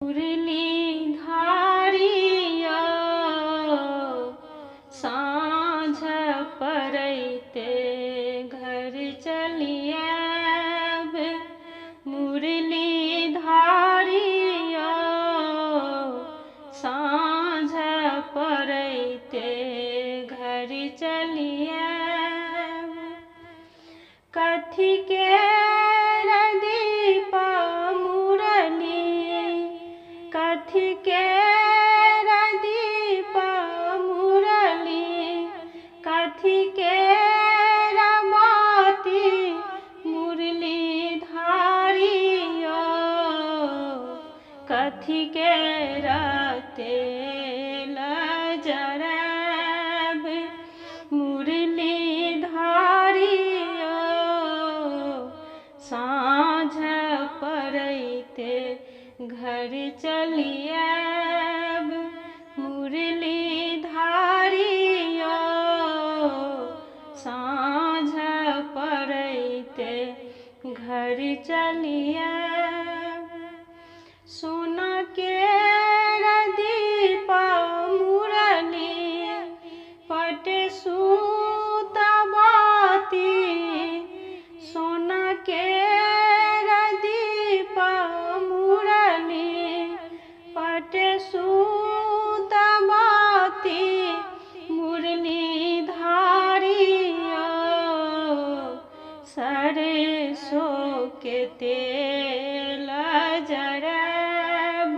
मुरली धारिया साँझ पड़ैते घर चलियाब। मुरली धारिया साँझ पड़ैते घर चलियाब। कथी के कथी के दीप मुरली, कथी के बाती मुरली धारिया, कथी के तेल जरब। मुरली धारिया साँझ पड़ैते घर चलियाब। मुरली धारिया साँझ पड़ैते घर चलियाब। सोना के दीप मुरली पटे सूत बाती, सोना के दीप मुरली पटे सूत बाती। मुरली धारिया सरसों के तेल जरब।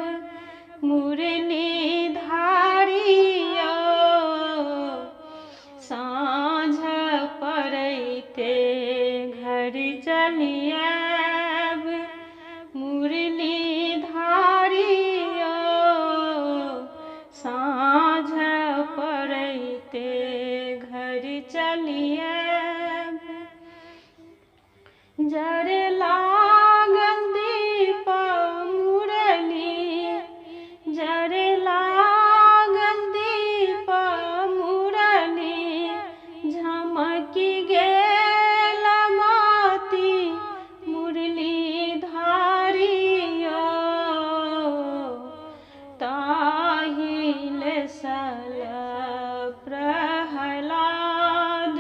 मुरली धारिया साँझ पड़ैते घर चलियाब। मुरली धारिया साँझ पड़ैते घर चलियाब। जरे लागल दीप मुरली, जरे लागल दीप मुरली, झमकी गेल बाती मुरली धारिया। ताहिल सल प्रहलाद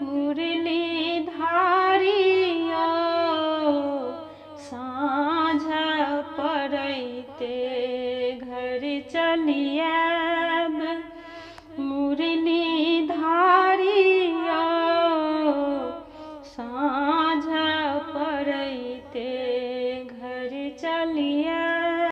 मुरली धारिया साँझ पड़ैते घर चलिया।